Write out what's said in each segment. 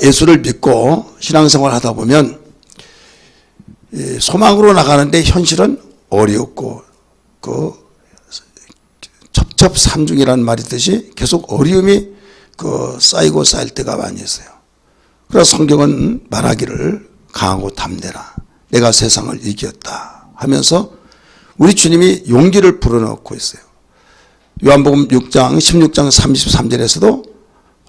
예수를 믿고 신앙생활 하다 보면 소망으로 나가는데 현실은 어렵고 그 첩첩산중이라는 말이 있듯이 계속 어려움이 쌓이고 쌓일 때가 많이 있어요. 그래서 성경은 말하기를 강하고 담대라 내가 세상을 이겼다 하면서 우리 주님이 용기를 불어넣고 있어요. 요한복음 6장 16장 33절에서도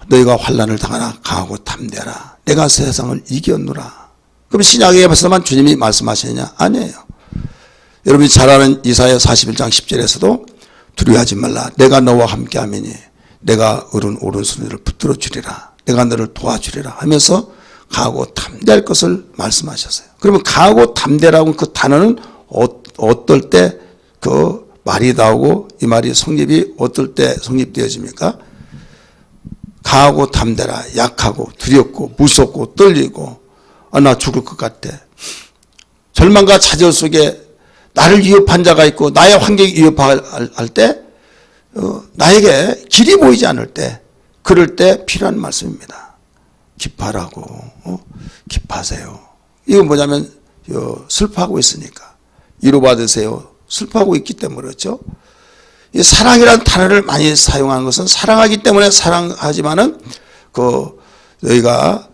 너희가 환난을 당하나 강하고 담대라 내가 세상을 이겼노라. 그럼 신약에서만 주님이 말씀하시느냐? 아니에요. 여러분이 잘 아는 이사야 41장 10절에서도 두려워하지 말라 내가 너와 함께하미니 내가 어른 오른손을 붙들어 주리라 내가 너를 도와주리라 하면서 강하고 담대할 것을 말씀하셨어요. 그러면 강하고 담대라고 그 단어는 어떨 때 그 말이 나오고 이 말이 성립이 어떨 때 성립되어집니까? 강하고 담대라 약하고 두렵고 무섭고 떨리고 나 죽을 것 같아. 절망과 좌절 속에 나를 위협한 자가 있고 나의 환경이 위협할 때 나에게 길이 보이지 않을 때 그럴 때 필요한 말씀입니다. 기뻐하라고 기뻐하세요. 이건 뭐냐면 슬퍼하고 있으니까 위로받으세요. 슬퍼하고 있기 때문에 그렇죠. 이 사랑이라는 단어를 많이 사용하는 것은 사랑하기 때문에 사랑하지만은 너희가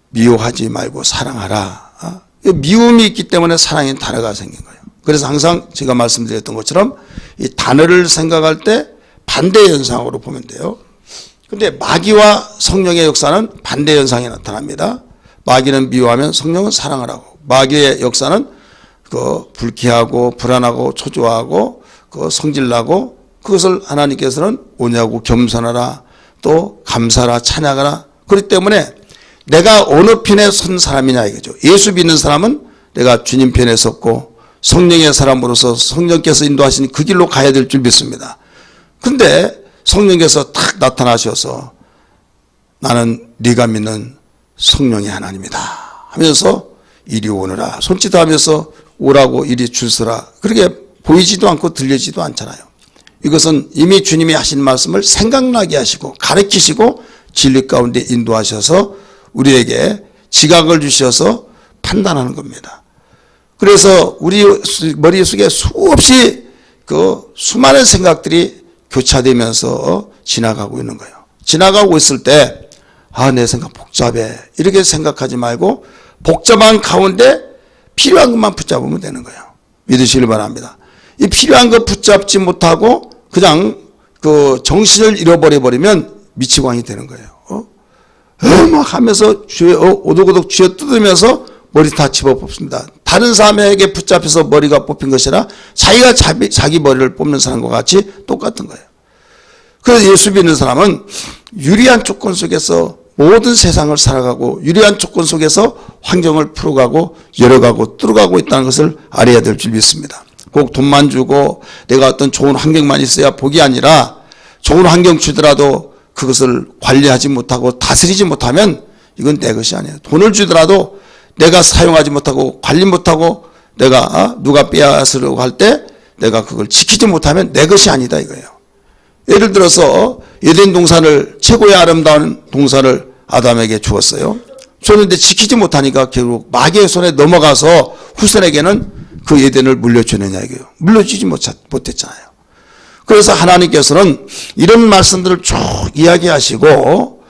미워하지 말고 사랑하라. 미움이 있기 때문에 사랑인 단어가 생긴 거예요. 그래서 항상 제가 말씀드렸던 것처럼 이 단어를 생각할 때 반대 현상으로 보면 돼요. 근데 마귀와 성령의 역사는 반대 현상이 나타납니다. 마귀는 미워하면 성령은 사랑을 하고 마귀의 역사는 불쾌하고 불안하고 초조하고 성질나고 그것을 하나님께서는 오냐고 겸손하라 또 감사하라 찬양하라. 그렇기 때문에 내가 어느 편에 선 사람이냐 이거죠. 예수 믿는 사람은 내가 주님 편에 섰고 성령의 사람으로서 성령께서 인도하신 그 길로 가야 될 줄 믿습니다. 그런데 성령께서 탁 나타나셔서 나는 네가 믿는 성령의 하나님이다 하면서 이리 오너라 손짓하면서 오라고 이리 주서라 그렇게 보이지도 않고 들리지도 않잖아요. 이것은 이미 주님이 하신 말씀을 생각나게 하시고 가르치시고 진리 가운데 인도하셔서 우리에게 지각을 주셔서 판단하는 겁니다. 그래서 우리 머릿속에 수없이 수많은 생각들이 교차되면서 지나가고 있는 거예요. 지나가고 있을 때 내 생각 복잡해 이렇게 생각하지 말고 복잡한 가운데 필요한 것만 붙잡으면 되는 거예요. 믿으시길 바랍니다. 이 필요한 것 붙잡지 못하고 그냥 정신을 잃어버려 버리면 미치광이 되는 거예요. 막 하면서 오독오독 쥐어 뜯으면서 머리 다 집어 뽑습니다. 다른 사람에게 붙잡혀서 머리가 뽑힌 것이라 자기가 자기 머리를 뽑는 사람과 같이 똑같은 거예요. 그래서 예수 믿는 사람은 유리한 조건 속에서 모든 세상을 살아가고 유리한 조건 속에서 환경을 풀어가고 열어가고 뚫어가고 있다는 것을 알아야 될 줄 믿습니다. 꼭 돈만 주고 내가 어떤 좋은 환경만 있어야 복이 아니라 좋은 환경 주더라도 그것을 관리하지 못하고 다스리지 못하면 이건 내 것이 아니에요. 돈을 주더라도 내가 사용하지 못하고 관리 못하고 내가 누가 빼앗으려고 할 때 내가 그걸 지키지 못하면 내 것이 아니다 이거예요. 예를 들어서 에덴 동산을 최고의 아름다운 동산을 아담에게 주었어요. 줬는데 지키지 못하니까 결국 마귀의 손에 넘어가서 후손에게는 그 에덴을 물려주느냐 이거예요. 물려주지 못했잖아요. 그래서 하나님께서는 이런 말씀들을 쭉 이야기하시고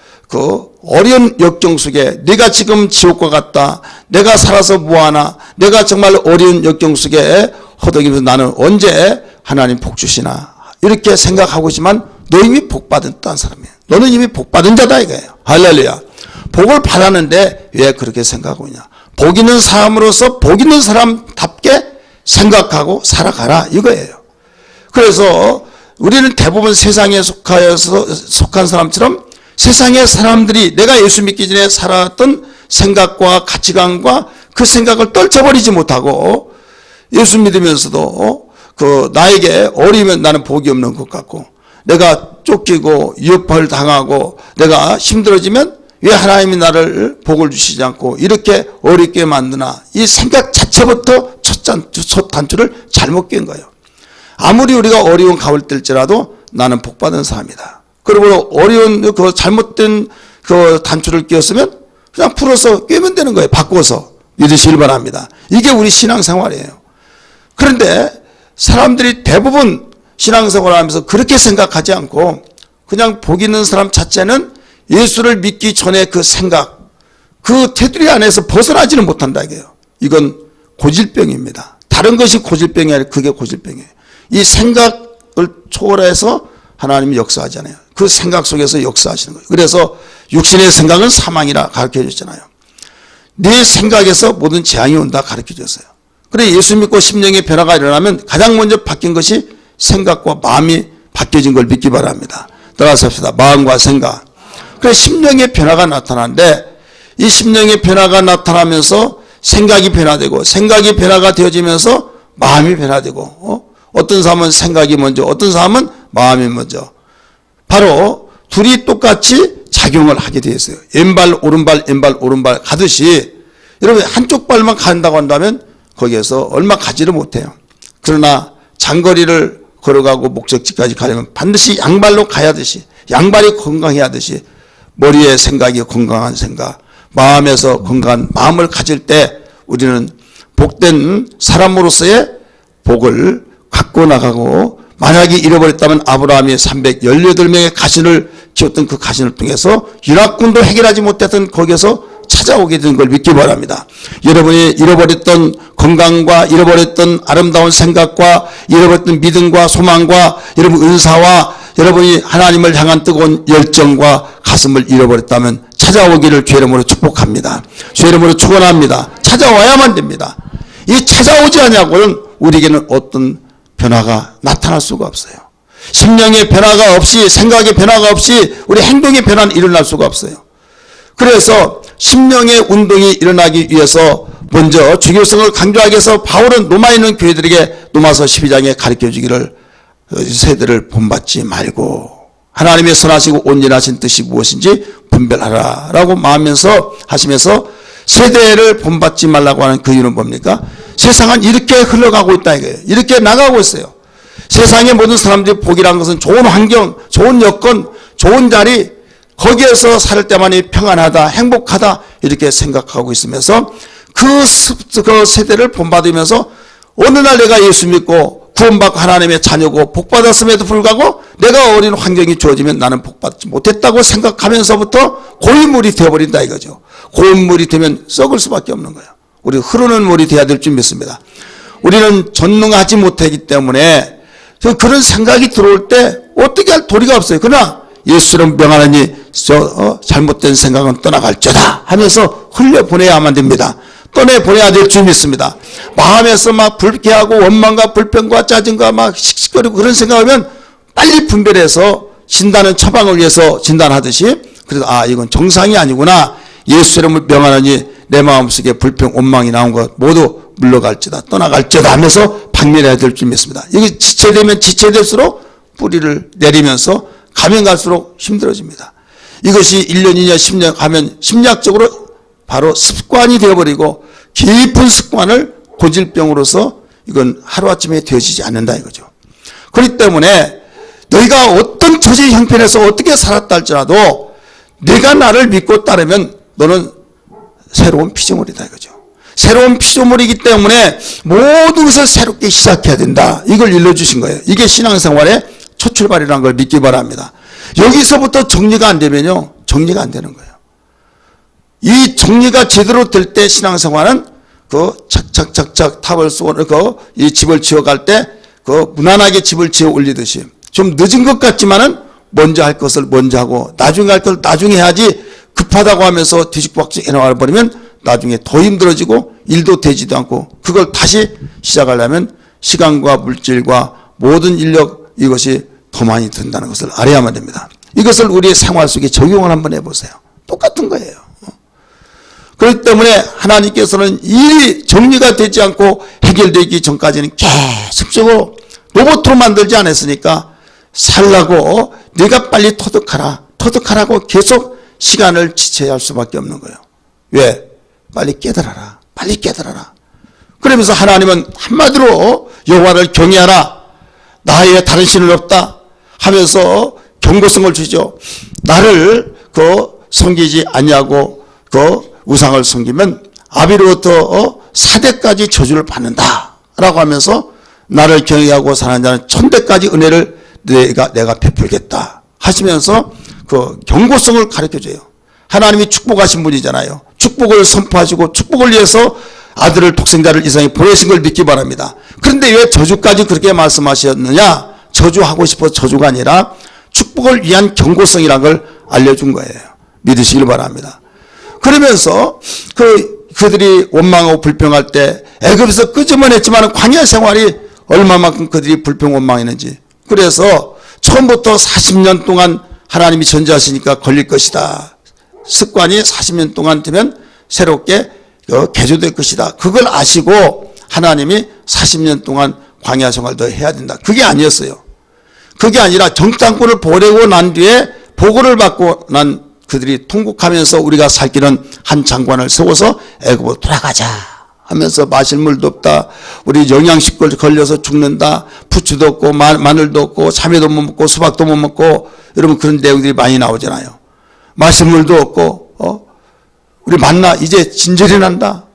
어려운 역경 속에 네가 지금 지옥과 같다. 내가 살아서 뭐하나. 내가 정말 어려운 역경 속에 허덕이면서 나는 언제 하나님 복 주시나. 이렇게 생각하고 있지만 너 이미 복 받았다는 사람이에요. 너는 이미 복 받은 자다 이거예요. 할렐루야. 복을 받았는데 왜 그렇게 생각하고 있냐. 복 있는 사람으로서 복 있는 사람답게 생각하고 살아가라 이거예요. 그래서 우리는 대부분 세상에 속한 사람처럼 세상의 사람들이 내가 예수 믿기 전에 살았던 생각과 가치관과 그 생각을 떨쳐버리지 못하고 예수 믿으면서도 나에게 어리면 나는 복이 없는 것 같고 내가 쫓기고 위협을 당하고 내가 힘들어지면 왜 하나님이 나를 복을 주시지 않고 이렇게 어렵게 만드나 이 생각 자체부터 첫 단추를 잘못 낀 거예요. 아무리 우리가 어려운 가을 때일지라도 나는 복받은 사람이다. 그리고 어려운 그 잘못된 그 단추를 끼웠으면 그냥 풀어서 꿰면 되는 거예요. 바꿔서. 믿으시길 바랍니다. 이게 우리 신앙생활이에요. 그런데 사람들이 대부분 신앙생활을 하면서 그렇게 생각하지 않고 그냥 복 있는 사람 자체는 예수를 믿기 전에 그 생각, 그 테두리 안에서 벗어나지는 못한다 이게요. 이건 고질병입니다. 다른 것이 고질병이 아니라 그게 고질병이에요. 이 생각을 초월해서 하나님이 역사하잖아요. 그 생각 속에서 역사하시는 거예요. 그래서 육신의 생각은 사망이라 가르쳐 줬잖아요. 네 생각에서 모든 재앙이 온다 가르쳐 줬어요. 그래 예수 믿고 심령의 변화가 일어나면 가장 먼저 바뀐 것이 생각과 마음이 바뀌어진 걸 믿기 바랍니다. 따라서 합시다. 마음과 생각. 그래 심령의 변화가 나타나는데 이 심령의 변화가 나타나면서 생각이 변화되고 생각이 변화가 되어지면서 마음이 변화되고 어떤 사람은 생각이 먼저 어떤 사람은 마음이 먼저 바로 둘이 똑같이 작용을 하게 되어 있어요. 왼발 오른발 왼발 오른발 가듯이 여러분 한쪽 발만 간다고 한다면 거기에서 얼마 가지를 못해요. 그러나 장거리를 걸어가고 목적지까지 가려면 반드시 양발로 가야 하듯이 양발이 건강해야 하듯이 머리의 생각이 건강한 생각 마음에서 건강한 마음을 가질 때 우리는 복된 사람으로서의 복을 갖고 나가고 만약에 잃어버렸다면 아브라함이 318명의 가신을 키웠던 그 가신을 통해서 유락군도 해결하지 못했던 거기에서 찾아오게 된 걸 믿기 바랍니다. 여러분이 잃어버렸던 건강과 잃어버렸던 아름다운 생각과 잃어버렸던 믿음과 소망과 여러분 은사와 여러분이 하나님을 향한 뜨거운 열정과 가슴을 잃어버렸다면 찾아오기를 주의 이름으로 축복합니다. 주의 이름으로 축원합니다. 찾아와야만 됩니다. 이 찾아오지 않냐고는 우리에게는 어떤 변화가 나타날 수가 없어요. 심령의 변화가 없이 생각의 변화가 없이 우리 행동의 변화는 일어날 수가 없어요. 그래서 심령의 운동이 일어나기 위해서 먼저 주교성을 강조하기 위해서 바울은 로마에 있는 교회들에게 로마서 12장에 가르쳐 주기를 세대를 본받지 말고 하나님의 선하시고 온전하신 뜻이 무엇인지 분별하라 라고 하시면서 세대를 본받지 말라고 하는 그 이유는 뭡니까? 세상은 이렇게 흘러가고 있다 이거예요. 이렇게 나가고 있어요. 세상의 모든 사람들이 복이라는 것은 좋은 환경, 좋은 여건, 좋은 자리 거기에서 살 때만이 평안하다, 행복하다 이렇게 생각하고 있으면서 그 세대를 본받으면서 어느 날 내가 예수 믿고 구원받고 하나님의 자녀고 복받았음에도 불구하고 내가 어린 환경이 주어지면 나는 복받지 못했다고 생각하면서부터 고인물이 되어버린다 이거죠. 고인물이 되면 썩을 수밖에 없는 거예요. 우리 흐르는 물이 돼야 될 줄 믿습니다. 우리는 전능하지 못하기 때문에 그런 생각이 들어올 때 어떻게 할 도리가 없어요. 그러나 예수처럼 명하느니 잘못된 생각은 떠나갈지어다 하면서 흘려보내야만 됩니다. 떠내보내야 될 줄 믿습니다. 마음에서 막 불쾌하고 원망과 불평과 짜증과 막 씩씩거리고 그런 생각하면 빨리 분별해서 진단은 처방을 위해서 진단하듯이 그래서 이건 정상이 아니구나. 예수처럼 명하느니 내 마음속에 불평 원망이 나온 것 모두 물러갈지다 떠나갈지다 하면서 박멸해야 될 줄 믿습니다. 이게 지체되면 지체될수록 뿌리를 내리면서 가면 갈수록 힘들어집니다. 이것이 1년, 2년, 10년 가면 심리학적으로 바로 습관이 되어버리고 깊은 습관을 고질병으로서 이건 하루아침에 되어지지 않는다 이거죠. 그렇기 때문에 너희가 어떤 처지 형편에서 어떻게 살았다 할지라도 내가 나를 믿고 따르면 너는 새로운 피조물이다 이거죠. 새로운 피조물이기 때문에 모든 것을 새롭게 시작해야 된다. 이걸 일러주신 거예요. 이게 신앙생활의 첫 출발이라는 걸 믿기 바랍니다. 여기서부터 정리가 안 되면요. 정리가 안 되는 거예요. 이 정리가 제대로 될 때 신앙생활은 그 착착착착 탑을 쏘고 이 집을 지어갈 때 그 무난하게 집을 지어 올리듯이 좀 늦은 것 같지만은 먼저 할 것을 먼저 하고 나중에 할 것을 나중에 해야지 급하다고 하면서 뒤죽박죽 해나가 버리면 나중에 더 힘들어지고 일도 되지도 않고 그걸 다시 시작하려면 시간과 물질과 모든 인력 이것이 더 많이 든다는 것을 알아야만 됩니다. 이것을 우리의 생활 속에 적용을 한번 해보세요. 똑같은 거예요. 그렇기 때문에 하나님께서는 일이 정리가 되지 않고 해결되기 전까지는 계속적으로 로봇으로 만들지 않았으니까 살라고 네가 빨리 터득하라고 계속 시간을 지체해야 할 수밖에 없는 거예요. 왜? 빨리 깨달아라. 빨리 깨달아라. 그러면서 하나님은 한마디로 여호와를 경외하라. 나 외에 다른 신은 없다 하면서 경고성을 주죠. 나를 섬기지 아니하고 그 우상을 섬기면 아비로부터 사대까지 저주를 받는다라고 하면서 나를 경외하고 사는 자는 천대까지 은혜를 내가 베풀겠다 하시면서 그 경고성을 가르쳐줘요. 하나님이 축복하신 분이잖아요. 축복을 선포하시고 축복을 위해서 아들을 독생자를 이 세상에 보내신 걸 믿기 바랍니다. 그런데 왜 저주까지 그렇게 말씀하셨느냐? 저주하고 싶어서 저주가 아니라 축복을 위한 경고성이라는 걸 알려준 거예요. 믿으시길 바랍니다. 그러면서 그들이 원망하고 불평할 때 애굽에서 끄집어냈지만 광야 생활이 얼마만큼 그들이 불평 원망했는지, 그래서 처음부터 40년 동안 하나님이 전제하시니까 걸릴 것이다. 습관이 40년 동안 되면 새롭게 개조될 것이다. 그걸 아시고 하나님이 40년 동안 광야 생활도 해야 된다. 그게 아니었어요. 그게 아니라 정탐꾼을 보내고 난 뒤에 보고를 받고 난 그들이 통곡하면서 우리가 살 길은 한 장관을 세워서 애굽으로 돌아가자 하면서 마실 물도 없다. 우리 영양식을 걸려서 죽는다. 부추도 없고 마늘도 없고 참외도 못 먹고 수박도 못 먹고, 여러분 그런 내용들이 많이 나오잖아요. 마실 물도 없고 우리 만나 이제 진절이 난다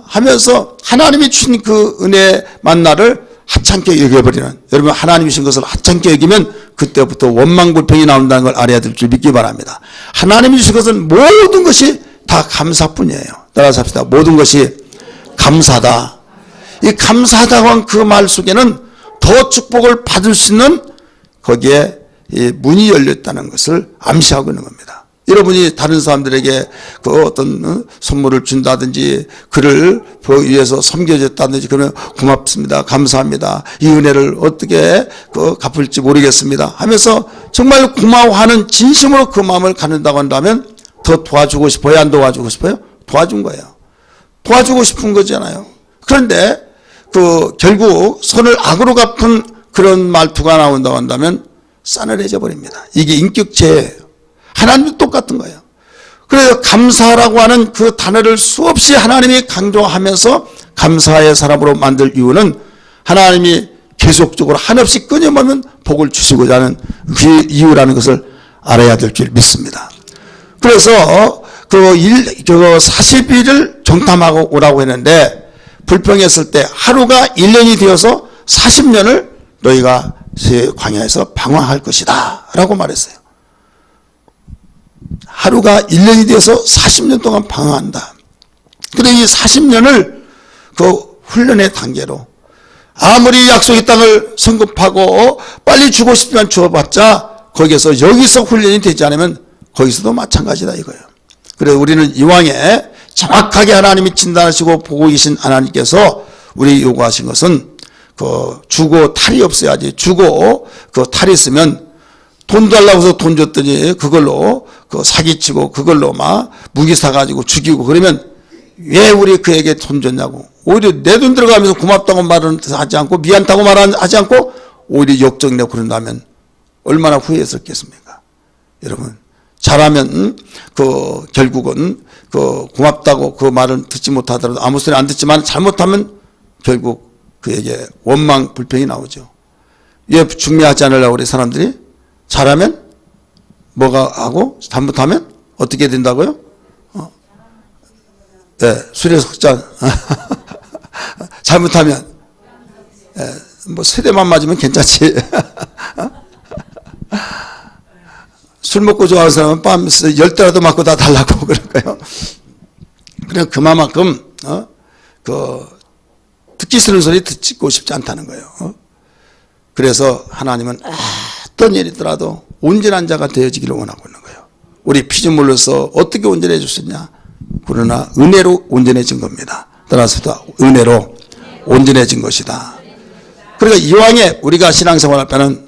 하면서 하나님이 주신 그 은혜 만나를 하찮게 여겨버리는, 여러분 하나님이 주신 것을 하찮게 여기면 그때부터 원망불평이 나온다는 걸 알아야 될 줄 믿기 바랍니다. 하나님이 주신 것은 모든 것이 다 감사뿐이에요. 따라서 합시다. 모든 것이 감사다. 이 감사하다고 한 그 말 속에는 더 축복을 받을 수 있는 거기에 이 문이 열렸다는 것을 암시하고 있는 겁니다. 여러분이 다른 사람들에게 그 어떤 선물을 준다든지 그를 위해서 섬겨줬다든지 그러면 고맙습니다. 감사합니다. 이 은혜를 어떻게 갚을지 모르겠습니다 하면서 정말 고마워하는 진심으로 그 마음을 갖는다고 한다면 더 도와주고 싶어요? 안 도와주고 싶어요? 도와준 거예요. 도와주고 싶은 거잖아요. 그런데 결국 손을 악으로 갚은 그런 말투가 나온다고 한다면 싸늘해져 버립니다. 이게 인격체예요. 하나님도 똑같은 거예요. 그래서 감사라고 하는 그 단어를 수없이 하나님이 강조하면서 감사의 사람으로 만들 이유는 하나님이 계속적으로 한없이 끊임없는 복을 주시고자 하는 그 이유라는 것을 알아야 될 줄 믿습니다. 그래서 40일을 정탐하고 오라고 했는데 불평했을 때 하루가 1년이 되어서 40년을 너희가 광야에서 방황할 것이다 라고 말했어요. 하루가 1년이 되어서 40년 동안 방황한다. 그런데 이 40년을 그 훈련의 단계로 아무리 약속의 땅을 성급하고 빨리 주고 싶지만 주어봤자 여기서 훈련이 되지 않으면 거기서도 마찬가지다 이거예요. 그래서 우리는 이왕에 정확하게 하나님이 진단하시고 보고 계신 하나님께서 우리 요구하신 것은 주고 탈이 없어야지. 주고 탈이 있으면 돈 달라고 해서 돈 줬더니 그걸로 사기치고 그걸로 막 무기 사가지고 죽이고 그러면 왜 우리 그에게 돈 줬냐고. 오히려 내 돈 들어가면서 고맙다고 말은 하지 않고 미안하다고 말하지 않고 오히려 역정내고 그런다면 얼마나 후회했었겠습니까? 여러분 잘하면 결국은 고맙다고 그 말은 듣지 못하더라도 아무 소리 안 듣지만 잘못하면 결국 그에게 원망 불평이 나오죠. 왜 중매하지 않으려고 우리 사람들이? 잘하면 뭐가 하고 잘못하면 어떻게 된다고요? 네, 술에 석잔. 잘못하면 뭐 세대만 맞으면 괜찮지. 술 먹고 좋아하는 사람은 밤 10대라도 맞고 다 달라고 그럴까요? 그래 그만큼 듣기 싫은 소리 듣고 싶지 않다는 거예요. 그래서 하나님은 어떤 일이 있더라도 온전한 자가 되어지기를 원하고 있는 거예요. 우리 피조물로서 어떻게 온전해질 수 있냐? 그러나 은혜로 온전해진 겁니다. 따라서 은혜로 온전해진 것이다. 그러니까 이왕에 우리가 신앙생활할 때는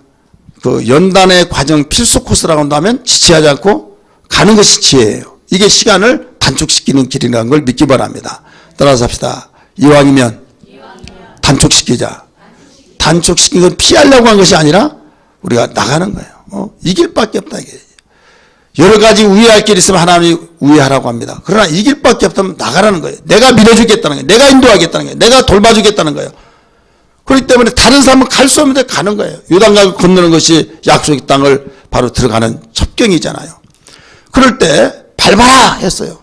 연단의 과정 필수 코스라고 한다면 지체하지 않고 가는 것이 지혜예요. 이게 시간을 단축시키는 길이라는 걸 믿기 바랍니다. 따라서 합시다. 이왕이면 단축시키자. 단축시키는 건 피하려고 한 것이 아니라 우리가 나가는 거예요. 이 길밖에 없다 이게. 여러 가지 우회할 길이 있으면 하나님이 우회하라고 합니다. 그러나 이 길밖에 없다면 나가라는 거예요. 내가 밀어주겠다는 거예요. 내가 인도하겠다는 거예요. 내가 돌봐주겠다는 거예요. 그렇기 때문에 다른 사람은 갈 수 없는데 가는 거예요. 요단강을 건너는 것이 약속의 땅을 바로 들어가는 첩경이잖아요. 그럴 때 밟아라 했어요.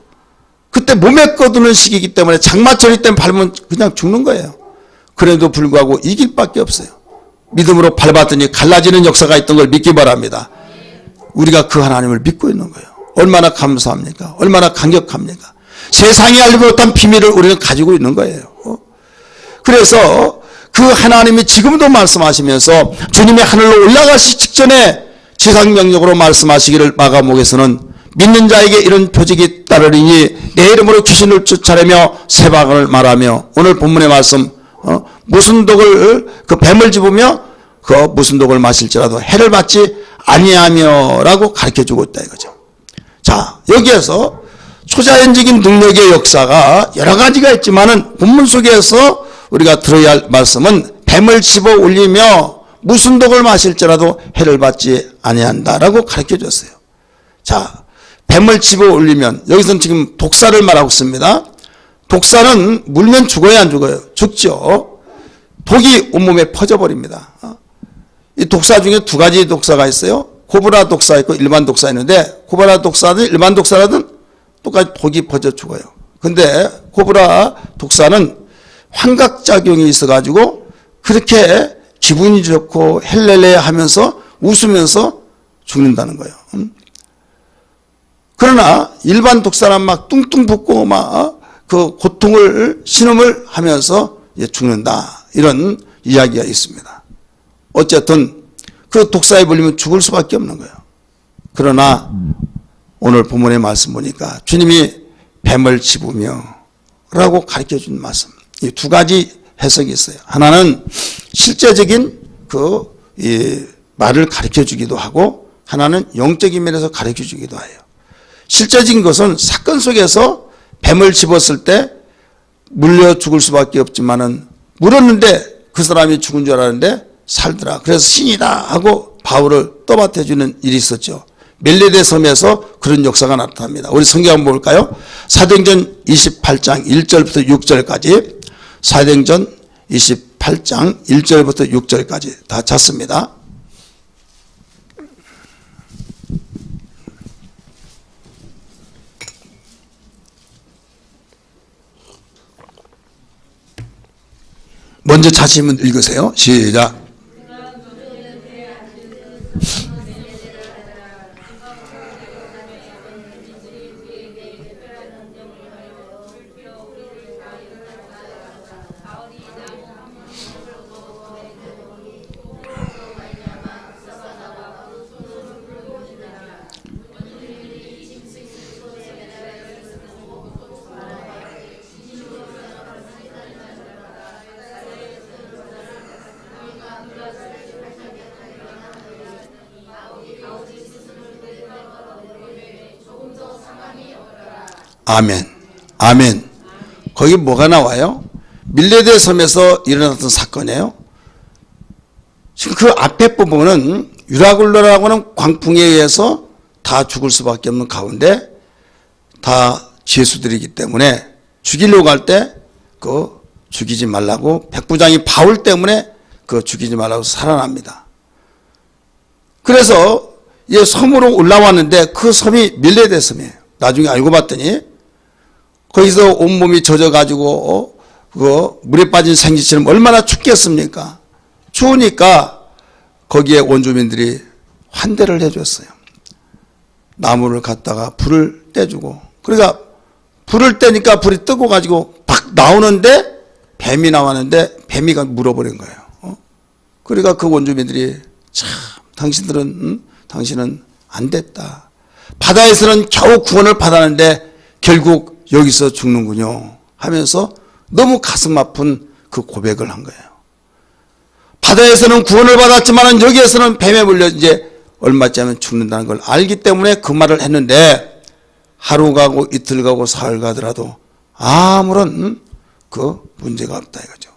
그때 몸에 꺼두는 시기이기 때문에 장마철이 때문에 밟으면 그냥 죽는 거예요. 그래도 불구하고 이길 밖에 없어요. 믿음으로 밟았더니 갈라지는 역사가 있던 걸 믿기 바랍니다. 우리가 그 하나님을 믿고 있는 거예요. 얼마나 감사합니까? 얼마나 감격합니까? 세상이 알지 못한 비밀을 우리는 가지고 있는 거예요. 그래서 그 하나님이 지금도 말씀하시면서 주님이 하늘로 올라가시기 직전에 지상명령으로 말씀하시기를 마가복음에서는 믿는 자에게 이런 표적이 따르리니 내 이름으로 귀신을 쫓아내며 세방을 말하며, 오늘 본문의 말씀 무슨 독을 그 뱀을 집으며 그 무슨 독을 마실지라도 해를 받지 아니하며라고 가르쳐주고 있다 이거죠. 자, 여기에서 초자연적인 능력의 역사가 여러 가지가 있지만은 본문 속에서 우리가 들어야 할 말씀은 뱀을 집어 올리며 무슨 독을 마실지라도 해를 받지 아니한다라고 가르쳐줬어요. 자, 뱀을 집어 올리면 여기서는 지금 독사를 말하고 있습니다. 독사는 물면 죽어야 안 죽어요? 죽죠. 독이 온몸에 퍼져버립니다. 이 독사 중에 두 가지 독사가 있어요. 코브라 독사 있고 일반 독사 있는데, 코브라 독사든 일반 독사라든 똑같이 독이 퍼져 죽어요. 근데 코브라 독사는 환각작용이 있어가지고 그렇게 기분이 좋고 헬렐레 하면서 웃으면서 죽는다는 거예요. 그러나 일반 독사는 막 뚱뚱 붓고 막 그 고통을 신음을 하면서 죽는다, 이런 이야기가 있습니다. 어쨌든 그 독사에 물리면 죽을 수밖에 없는 거예요. 그러나 오늘 본문의 말씀 보니까 주님이 뱀을 집으며 라고 가르쳐준 말씀, 이 두 가지 해석이 있어요. 하나는 실제적인 이 말을 가르쳐주기도 하고, 하나는 영적인 면에서 가르쳐주기도 해요. 실제적인 것은 사건 속에서 뱀을 집었을 때 물려 죽을 수밖에 없지만은 물었는데 그 사람이 죽은 줄 알았는데 살더라. 그래서 신이다 하고 바울을 떠받쳐주는 일이 있었죠. 멜레데 섬에서 그런 역사가 나타납니다. 우리 성경 한번 볼까요? 사도행전 28장 1절부터 6절까지, 사도행전 28장 1절부터 6절까지 다 찾습니다. 먼저 찾으시면 읽으세요. 시작. 아멘. 아멘. 거기 뭐가 나와요? 밀레데 섬에서 일어났던 사건이에요. 지금 그 앞에 부분은 유라굴로라고 하는 광풍에 의해서 다 죽을 수밖에 없는 가운데 다 죄수들이기 때문에 죽이려고 할 때 그 죽이지 말라고, 백부장이 바울 때문에 그 죽이지 말라고 살아납니다. 그래서 이 섬으로 올라왔는데 그 섬이 밀레데 섬이에요. 나중에 알고 봤더니 거기서 온몸이 젖어가지고 그 물에 빠진 생쥐처럼 얼마나 춥겠습니까? 추우니까 거기에 원주민들이 환대를 해줬어요. 나무를 갖다가 불을 떼주고, 그러니까 불을 떼니까 불이 뜨거워가지고 팍 나오는데 뱀이 나왔는데 뱀이가 물어버린 거예요. 그러니까 그 원주민들이 참 당신은 안 됐다. 바다에서는 겨우 구원을 받았는데 결국 여기서 죽는군요 하면서 너무 가슴 아픈 그 고백을 한 거예요. 바다에서는 구원을 받았지만 여기에서는 뱀에 물려 이제 얼마쯤 하면 죽는다는 걸 알기 때문에 그 말을 했는데, 하루 가고 이틀 가고 사흘 가더라도 아무런 그 문제가 없다 이거죠.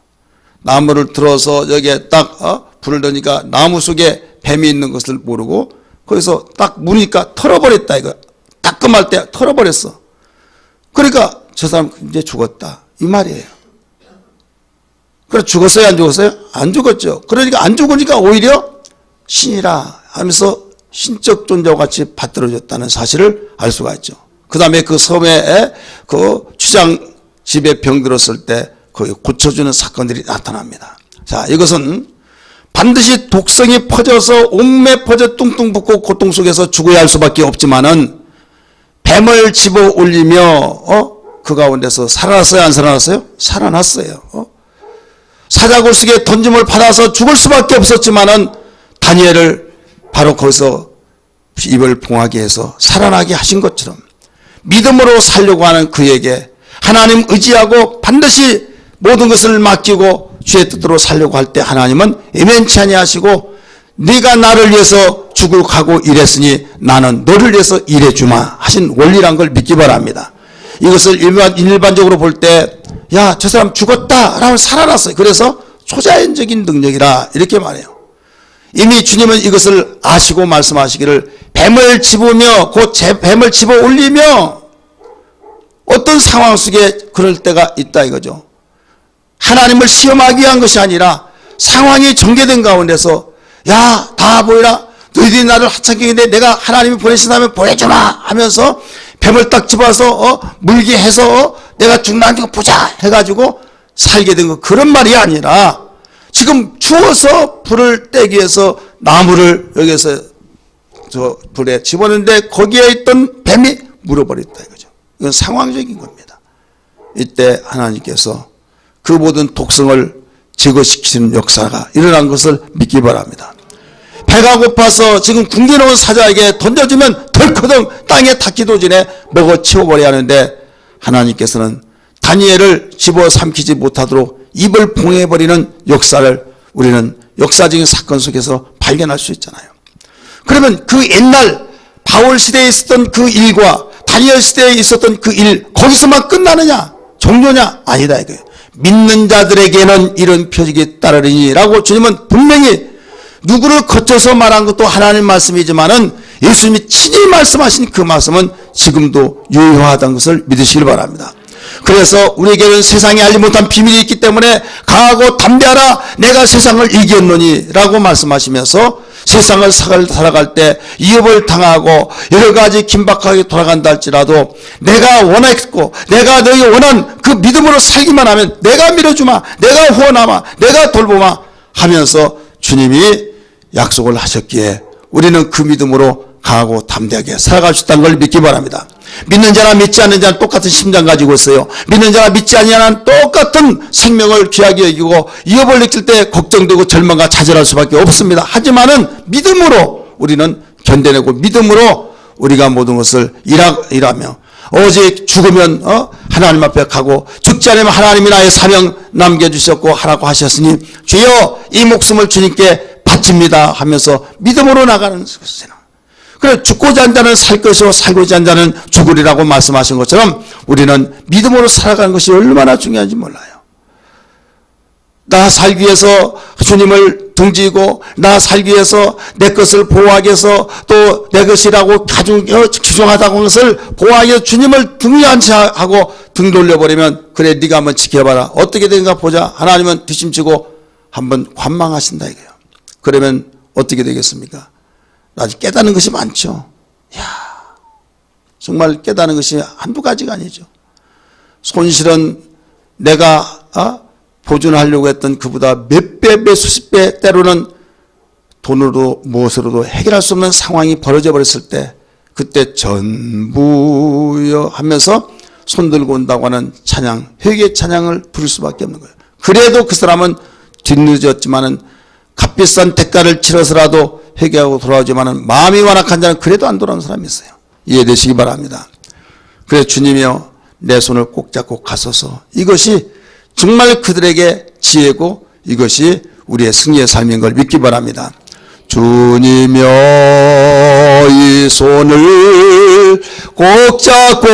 나무를 들어서 여기에 딱 불을 넣으니까 나무 속에 뱀이 있는 것을 모르고 거기서 딱 무니까 털어버렸다 이거. 따끔할 때 털어버렸어. 그러니까 저 사람 이제 죽었다 이 말이에요. 그래 죽었어요 안 죽었어요? 안 죽었죠. 그러니까 안 죽으니까 오히려 신이라 하면서 신적 존재와 같이 받들어졌다는 사실을 알 수가 있죠. 그 다음에 그 섬에 그 주장 집에 병들었을 때 거기 고쳐주는 사건들이 나타납니다. 자, 이것은 반드시 독성이 퍼져서 온몸에 퍼져 뚱뚱 붓고 고통 속에서 죽어야 할 수밖에 없지만은 뱀을 집어 올리며 그 가운데서 살아났어요, 안 살아났어요? 살아났어요. 사자굴 속에 던짐을 받아서 죽을 수밖에 없었지만은 다니엘을 바로 거기서 입을 봉하게 해서 살아나게 하신 것처럼 믿음으로 살려고 하는 그에게 하나님 의지하고 반드시 모든 것을 맡기고 주의 뜻대로 살려고 할 때 하나님은 애면치 아니하시고 네가 나를 위해서 죽을 각오 일했으니 나는 너를 위해서 일해주마 하신 원리란 걸 믿기 바랍니다. 이것을 일반적으로 볼 때 야, 저 사람 죽었다 라고 살아났어요. 그래서 초자연적인 능력이라 이렇게 말해요. 이미 주님은 이것을 아시고 말씀하시기를 뱀을 집으며 곧 뱀을 집어 올리며 어떤 상황 속에 그럴 때가 있다 이거죠. 하나님을 시험하기 위한 것이 아니라 상황이 전개된 가운데서 야, 다 보이라 너희들이 나를 하찮게 했는데 내가 하나님이 보내신다면 보여주마 하면서 뱀을 딱 집어서 물게 해서 내가 죽나 안 죽나 보자 해가지고 살게 된 거 그런 말이 아니라 지금 추워서 불을 떼기 위해서 나무를 여기서 저 불에 집었는데 거기에 있던 뱀이 물어버렸다 이거죠. 이건 상황적인 겁니다. 이때 하나님께서 그 모든 독성을 제거시키는 역사가 일어난 것을 믿기 바랍니다. 배가 고파서 지금 굶겨놓은 사자에게 던져주면 덜커덩 땅에 닿기도 전에 먹어 치워버려야 하는데 하나님께서는 다니엘을 집어삼키지 못하도록 입을 봉해버리는 역사를 우리는 역사적인 사건 속에서 발견할 수 있잖아요. 그러면 그 옛날 바울 시대에 있었던 그 일과 다니엘 시대에 있었던 그 일 거기서만 끝나느냐 종료냐 아니다 이거예요. 믿는 자들에게는 이런 표적이 따르리니 라고 주님은 분명히 누구를 거쳐서 말한 것도 하나님 말씀이지만은 예수님이 친히 말씀하신 그 말씀은 지금도 유효하다는 것을 믿으시길 바랍니다. 그래서 우리에게는 세상에 알지 못한 비밀이 있기 때문에 강하고 담대하라 내가 세상을 이겼노니 라고 말씀하시면서 세상을 살아갈 때 위협을 당하고 여러 가지 긴박하게 돌아간다 할지라도 내가 원했고 내가 너희 원한 그 믿음으로 살기만 하면 내가 밀어주마 내가 후원하마 내가 돌보마 하면서 주님이 약속을 하셨기에 우리는 그 믿음으로 강하고 담대하게 살아갈 수 있다는 걸 믿기 바랍니다. 믿는 자나 믿지 않는 자는 똑같은 심장 가지고 있어요. 믿는 자나 믿지 않는 자는 똑같은 생명을 귀하게 여기고 위협을 느낄 때 걱정되고 절망과 좌절할 수밖에 없습니다. 하지만은 믿음으로 우리는 견뎌내고 믿음으로 우리가 모든 것을 일하며 오직 죽으면 하나님 앞에 가고 죽지 않으면 하나님이 나의 사명 남겨주셨고 하라고 하셨으니 주여 이 목숨을 주님께 바칩니다 하면서 믿음으로 나가는 것이잖아. 그래 죽고자 한 자는 살 것이요 살고자 한 자는 죽으리라고 말씀하신 것처럼 우리는 믿음으로 살아가는 것이 얼마나 중요한지 몰라요. 나 살기 위해서 주님을 등지고 나 살기 위해서 내 것을 보호하기 위해서 또 내 것이라고 귀중하다고 하는 것을 보호하기 위해서 주님을 등한시하고 등 돌려버리면 그래 네가 한번 지켜봐라 어떻게 되는가 보자 하나님은 뒷심치고 한번 관망하신다 이거예요. 그러면 어떻게 되겠습니까? 아직 깨닫는 것이 많죠. 이야, 정말 깨닫는 것이 한두 가지가 아니죠. 손실은 내가 보존하려고 했던 그보다 몇 배, 몇 수십 배 때로는 돈으로도 무엇으로도 해결할 수 없는 상황이 벌어져 버렸을 때 그때 전부여 하면서 손들고 온다고 하는 찬양, 회개의 찬양을 부를 수밖에 없는 거예요. 그래도 그 사람은 뒤늦었지만은 값비싼 대가를 치러서라도 회개하고 돌아오지만은 마음이 완악한 자는 그래도 안 돌아오는 사람이 있어요. 이해되시기 바랍니다. 그래서 주님이여 내 손을 꼭 잡고 가소서. 이것이 정말 그들에게 지혜고 이것이 우리의 승리의 삶인 걸 믿기 바랍니다. 주님이여 이 손을 꼭 잡고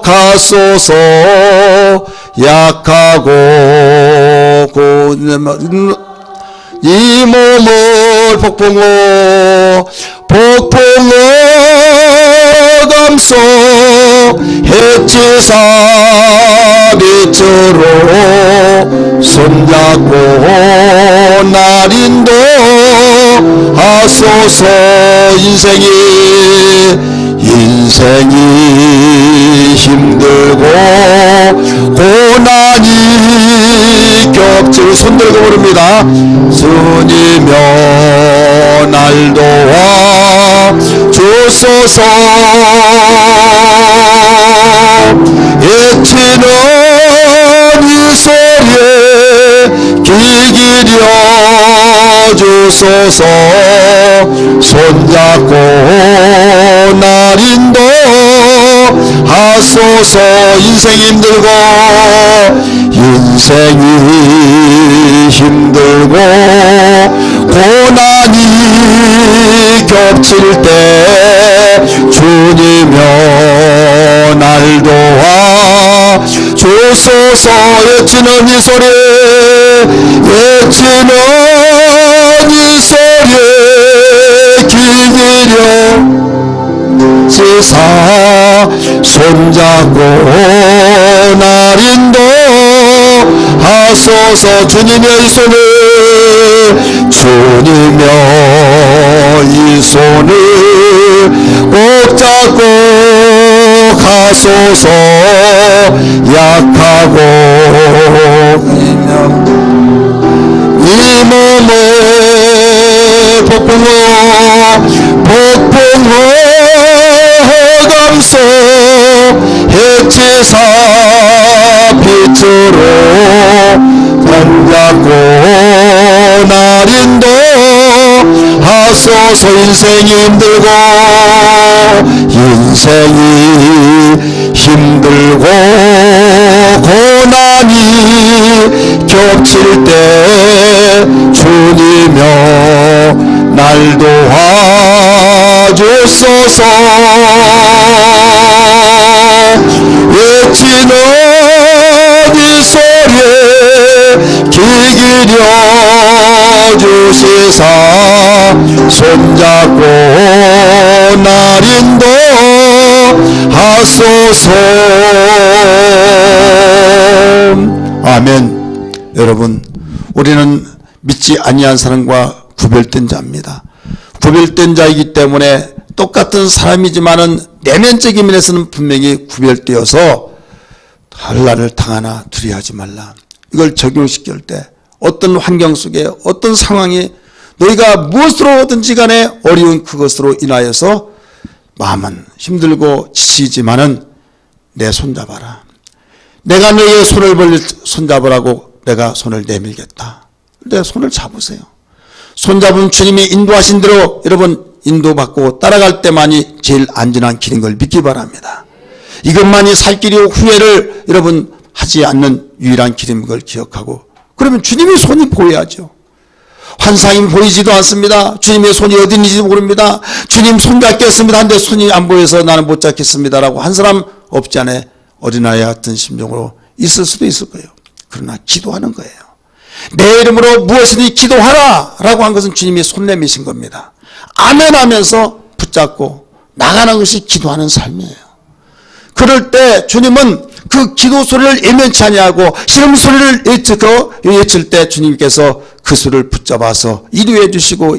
가소서. 약하고 이 몸을 폭풍어 감소 해치사 빛으로 손잡고 날 인도하소서. 인생이 인생이 힘들고 고난이 겹칠 손들고 부릅니다. 주님여 날 도와 주소서. 애치는 이 소리에 귀 기울여 주소서. 손잡고 날 인도하소서. 인생이 힘들고 인생이 힘들고 고난이 겹칠 때 주님여 날 도와 주소서. 외치는 이 소리, 외치는 이 소리에 귀 기울여 세상 손잡고 날 인도하소서. 주님의 이 손을, 주님의 이 손을 꼭 잡고 가소서. 약하고 이 몸을 폭풍호 감소 해치사 빛으로 손잡고 날 인도하소서. 인생이 힘들고 인생이 힘들고 고난이 겹칠 때 주님여 날 도와주소서. 외치는 이 소리에 귀 기울여 주시사. 손잡고 날 인도하소서. 아멘. 여러분, 우리는 믿지 아니한 사람과 구별된 자입니다. 구별된 자이기 때문에 똑같은 사람이지만은 내면적인 면에서는 분명히 구별되어서 한란을 당하나 두려워하지 말라. 이걸 적용시킬 때 어떤 환경 속에 어떤 상황이 너희가 무엇으로든지 간에 어려운 그것으로 인하여서 마음은 힘들고 지치지만은 내 손잡아라. 내가 너희의 손을 손잡으라고 내가 손을 내밀겠다. 내 손을 잡으세요. 손잡은 주님이 인도하신 대로 여러분 인도받고 따라갈 때만이 제일 안전한 길인 걸 믿기 바랍니다. 이것만이 살 길이고 후회를 여러분 하지 않는 유일한 길인 걸 기억하고, 그러면 주님의 손이 보여야죠. 환상이 보이지도 않습니다. 주님의 손이 어디 있는지도 모릅니다. 주님 손 잡겠습니다 한데 손이 안 보여서 나는 못 잡겠습니다라고 한 사람 없지 않아 어린아이 같은 심정으로 있을 수도 있을 거예요. 그러나 기도하는 거예요. 내 이름으로 무엇이든지 기도하라 라고 한 것은 주님이 손 내미신 겁니다. 아멘 하면서 붙잡고 나가는 것이 기도하는 삶이에요. 그럴 때 주님은 그 기도 소리를 예면치 아니하고 시름 소리를 외칠 때 주님께서 그 소리를 붙잡아서 인도해 주시고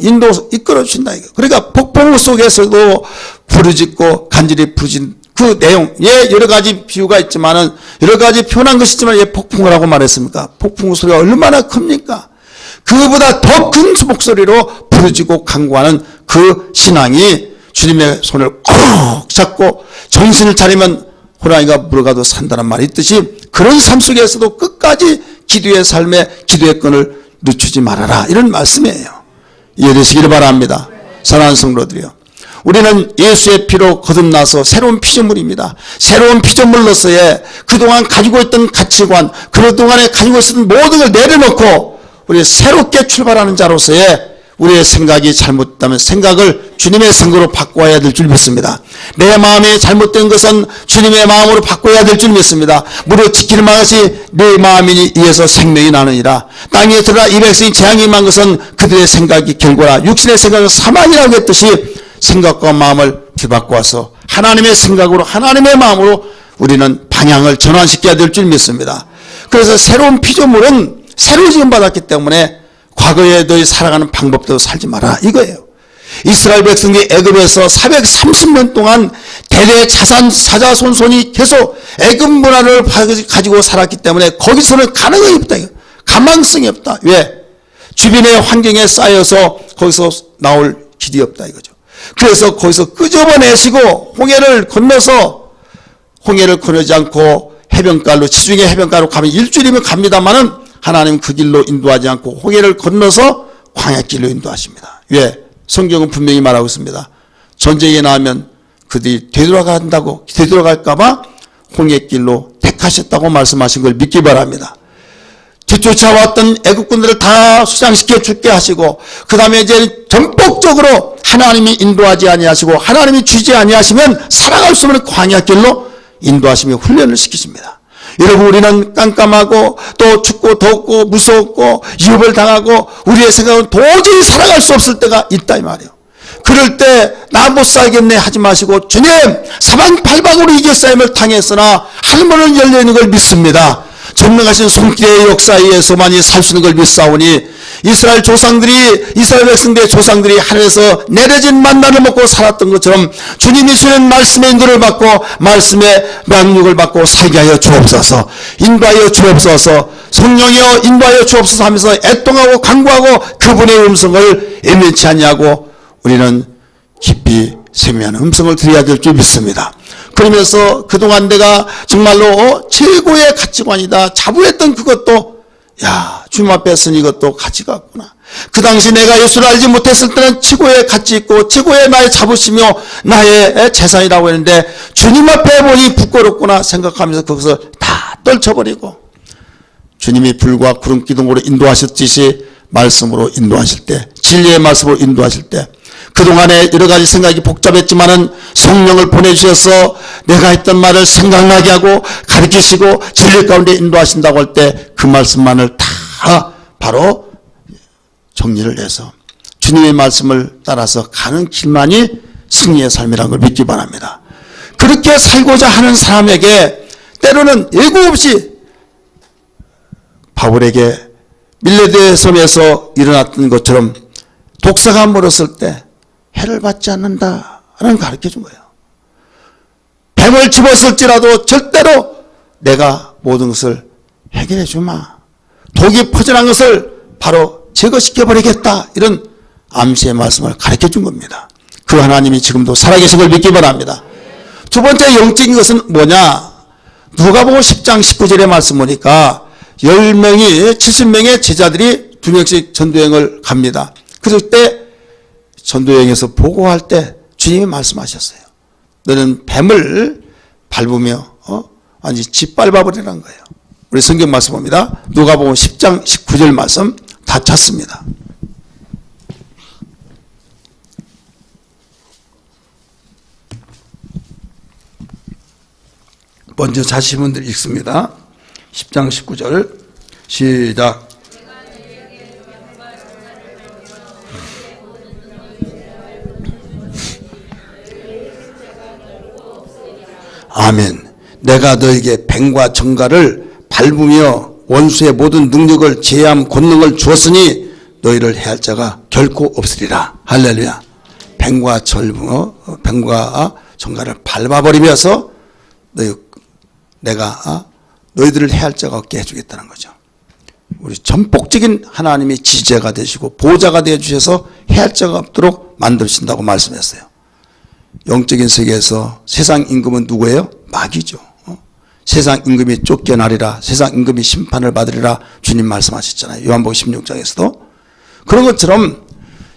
이끌어 주신다. 그러니까 폭풍 속에서도 부르짖고 간절히 부르짖는 그 내용, 여러 가지 비유가 있지만은 여러 가지 표현한 것이지만 폭풍을 하고 말했습니까? 폭풍 소리가 얼마나 큽니까? 그보다 더 큰 목소리로 부르짖고 간구하는 그 신앙이 주님의 손을 꼭 잡고 정신을 차리면 호랑이가 물어가도 산다는 말이 있듯이 그런 삶 속에서도 끝까지 기도의 삶에 기도의 끈을 늦추지 말아라, 이런 말씀이에요. 이해되시기를 바랍니다. 사랑하는 성도들이요, 우리는 예수의 피로 거듭나서 새로운 피조물입니다. 새로운 피조물로서의 그동안 가지고 있던 가치관, 그동안에 가지고 있었던 모든 걸 내려놓고 우리 새롭게 출발하는 자로서의 우리의 생각이 잘못되면 생각을 주님의 생각으로 바꿔야 될 줄 믿습니다. 내 마음이 잘못된 것은 주님의 마음으로 바꿔야 될 줄 믿습니다. 무릇 지키는 것이 내 마음이니 이에서 생명이 나느니라. 땅에 들어가 이 백성이 재앙이 임한 것은 그들의 생각이 결과라. 육신의 생각은 사망이라고 했듯이 생각과 마음을 뒤바꿔서 하나님의 생각으로 하나님의 마음으로 우리는 방향을 전환시켜야 될 줄 믿습니다. 그래서 새로운 피조물은 새로 지음받았기 때문에 과거에 너희 살아가는 방법대로 살지 마라, 이거예요. 이스라엘 백성이 애굽에서 430년 동안 대대 사자손손이 계속 애굽 문화를 가지고 살았기 때문에 거기서는 가능성이 없다. 가망성이 없다. 왜? 주변의 환경에 쌓여서 거기서 나올 길이 없다 이거죠. 그래서 거기서 끄집어내시고 홍해를 건너지 않고 해변가로, 지중해 해변가로 가면 일주일이면 갑니다만은 하나님은 그 길로 인도하지 않고 홍해를 건너서 광야길로 인도하십니다. 왜? 성경은 분명히 말하고 있습니다. 전쟁에 나가면 그들이 되돌아갈까봐 홍해길로 택하셨다고 말씀하신 걸 믿기 바랍니다. 뒤쫓아왔던 애국군들을 다 수장시켜 죽게 하시고 그 다음에 이제 전폭적으로 하나님이 인도하지 아니하시고 하나님이 주지 아니하시면 살아갈 수 없는 광야길로 인도하시며 훈련을 시키십니다. 여러분, 우리는 깜깜하고 또 춥고 덥고 무섭고 위협을 당하고 우리의 생각은 도저히 살아갈 수 없을 때가 있다 이 말이에요. 그럴 때 나 못 살겠네 하지 마시고 주님 사방팔방으로 이겨싸임을 당했으나 하늘문은 열려있는 걸 믿습니다. 전능하신 손길의 역사에 의해서만이 살 수 있는 걸 믿사오니 이스라엘 백성들의 조상들이 하늘에서 내려진 만나를 먹고 살았던 것처럼 주님이 주는 말씀의 인도를 받고 말씀의 명령을 받고 살게 하여 주옵소서. 인도하여 주옵소서. 성령이여 인도하여 주옵소서 하면서 애통하고 간구하고 그분의 음성을 예면치 아니하고 우리는 깊이 세미한 음성을 들어야 될 줄 믿습니다. 그러면서 그동안 내가 정말로 최고의 가치관이다 자부했던 그것도 주님 앞에 서는 이것도 가치가 없구나. 그 당시 내가 예수를 알지 못했을 때는 최고의 가치 있고 최고의 나의 자부심이요 나의 재산이라고 했는데 주님 앞에 보니 부끄럽구나 생각하면서 그것을 다 떨쳐버리고 주님이 불과 구름 기둥으로 인도하셨듯이 말씀으로 인도하실 때, 진리의 말씀으로 인도하실 때 그동안에 여러 가지 생각이 복잡했지만은 성령을 보내주셔서 내가 했던 말을 생각나게 하고 가르치시고 진리 가운데 인도하신다고 할 때 그 말씀만을 다 바로 정리를 해서 주님의 말씀을 따라서 가는 길만이 승리의 삶이라는 걸 믿기 바랍니다. 그렇게 살고자 하는 사람에게 때로는 예고 없이 바울에게 밀레드의 섬에서 일어났던 것처럼 독사가 물었을 때 해를 받지 않는다는 가르쳐 준 거예요. 뱀을 집었을지라도 절대로 내가 모든 것을 해결해 주마. 독이 퍼져난 것을 바로 제거시켜버리겠다. 이런 암시의 말씀을 가르쳐 준 겁니다. 그 하나님이 지금도 살아계신 걸 믿기 바랍니다. 두 번째 영적인 것은 뭐냐? 누가복음 10장 19절의 말씀 보니까 70명의 제자들이 2명씩 전도여행을 갑니다. 그럴 때 전도여행에서 보고할 때 주님이 말씀하셨어요. 너는 뱀을 밟으며 완전히 짓밟아버리라는 거예요. 우리 성경 말씀 봅니다. 누가복음 10장 19절 말씀 다 찾습니다. 먼저 자신 분들이 읽습니다. 10장 19절 시작. 아멘. 내가 너에게 뱀과 정갈을 밟으며 원수의 모든 능력을 제압 권능을 주었으니 너희를 해할 자가 결코 없으리라. 할렐루야. 뱀과 정갈을 밟아버리면서 내가 너희들을 해할 자가 없게 해주겠다는 거죠. 우리 전폭적인 하나님이 지제가 되시고 보호자가 되어주셔서 해할 자가 없도록 만드신다고 말씀했어요. 영적인 세계에서 세상 임금은 누구예요? 마귀죠. 세상 임금이 쫓겨나리라. 세상 임금이 심판을 받으리라. 주님 말씀하셨잖아요. 요한복음 16장에서도. 그런 것처럼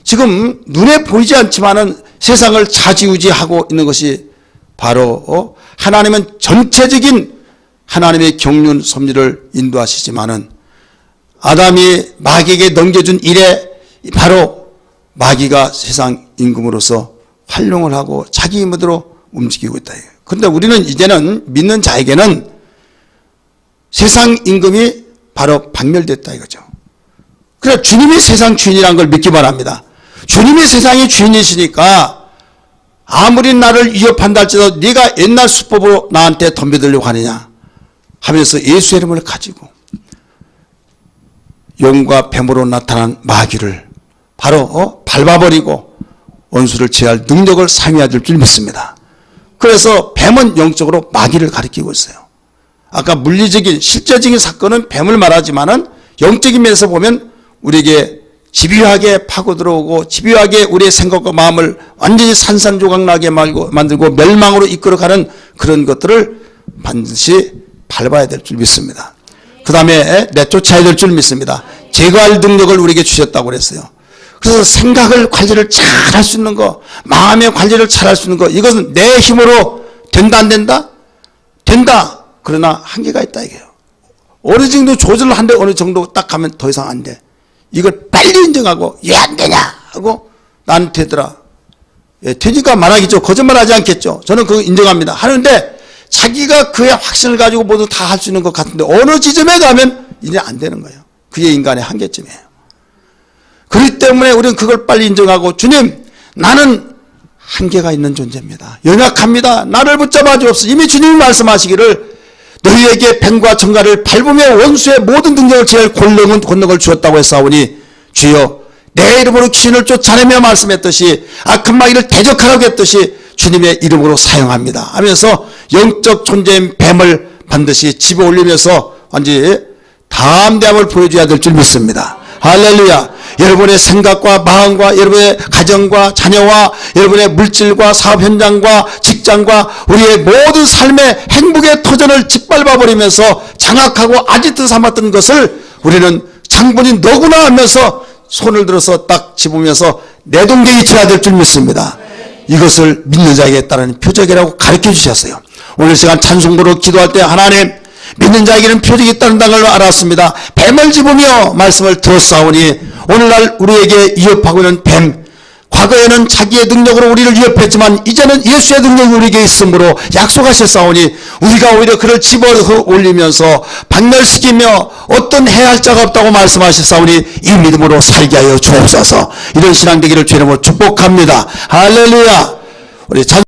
지금 눈에 보이지 않지만은 세상을 좌지우지하고 있는 것이 바로 하나님은 전체적인 하나님의 경륜 섭리를 인도하시지만은 아담이 마귀에게 넘겨준 일에 바로 마귀가 세상 임금으로서 활용을 하고 자기 힘으로 움직이고 있다. 그런데 우리는 이제는 믿는 자에게는 세상 임금이 바로 박멸됐다 이거죠. 그래 주님이 세상 주인이라는 걸 믿기 바랍니다. 주님이 세상의 주인이시니까 아무리 나를 위협한다 할지라도 네가 옛날 수법으로 나한테 덤벼들려고 하느냐 하면서 예수의 이름을 가지고 용과 뱀으로 나타난 마귀를 바로 밟아버리고 원수를 제할 능력을 사용해야 될 줄 믿습니다. 그래서 뱀은 영적으로 마귀를 가리키고 있어요. 아까 물리적인 실제적인 사건은 뱀을 말하지만은 영적인 면에서 보면 우리에게 집요하게 파고 들어오고 집요하게 우리의 생각과 마음을 완전히 산산조각나게 만들고 멸망으로 이끌어가는 그런 것들을 반드시 밟아야 될 줄 믿습니다. 그 다음에 내쫓아야 될 줄 믿습니다. 제거할 능력을 우리에게 주셨다고 그랬어요. 그래서 생각을 관리를 잘 할 수 있는 거, 마음의 관리를 잘 할 수 있는 거, 이것은 내 힘으로 된다 안 된다? 된다. 그러나 한계가 있다 이게요. 어느 정도 조절을 하는데 어느 정도 딱 가면 더 이상 안 돼. 이걸 빨리 인정하고 왜 안 되냐 하고 난 되더라. 되니까 말하겠죠. 거짓말하지 않겠죠. 저는 그거 인정합니다. 하는데 자기가 그의 확신을 가지고 모두 다 할 수 있는 것 같은데 어느 지점에 가면 이제 안 되는 거예요. 그게 인간의 한계점이에요. 그렇기 때문에 우리는 그걸 빨리 인정하고 주님 나는 한계가 있는 존재입니다. 연약합니다. 나를 붙잡아 주옵소서. 이미 주님이 말씀하시기를 너희에게 뱀과 정갈을 밟으며 원수의 모든 능력을 제할 권능을 주었다고 했사오니 주여 내 이름으로 귀신을 쫓아내며 말씀했듯이 악한 마귀를 대적하라고 했듯이 주님의 이름으로 사용합니다 하면서 영적 존재인 뱀을 반드시 집어 올리면서 완전히 담대함을 보여줘야 될 줄 믿습니다. 할렐루야. 여러분의 생각과 마음과 여러분의 가정과 자녀와 여러분의 물질과 사업 현장과 직장과 우리의 모든 삶의 행복의 터전을 짓밟아 버리면서 장악하고 아지트 삼았던 것을 우리는 장본인 너구나 하면서 손을 들어서 딱 집으면서 내동댕이 쳐야 될 줄 믿습니다. 이것을 믿는 자에게 따르는 표적이라고 가르쳐 주셨어요. 오늘 시간 찬송부로 기도할 때 하나님 믿는 자에게는 표적이 따른다는 걸 알았습니다. 뱀을 집으며 말씀을 들었사오니 오늘날 우리에게 위협하고 있는 뱀, 과거에는 자기의 능력으로 우리를 위협했지만 이제는 예수의 능력이 우리에게 있으므로 약속하셨사오니 우리가 오히려 그를 집어 올리면서 박멸시키며 어떤 해할 자가 없다고 말씀하셨사오니 이 믿음으로 살게 하여 주옵소서. 이런 신앙 되기를 주님으로 축복합니다. 할렐루야. 우리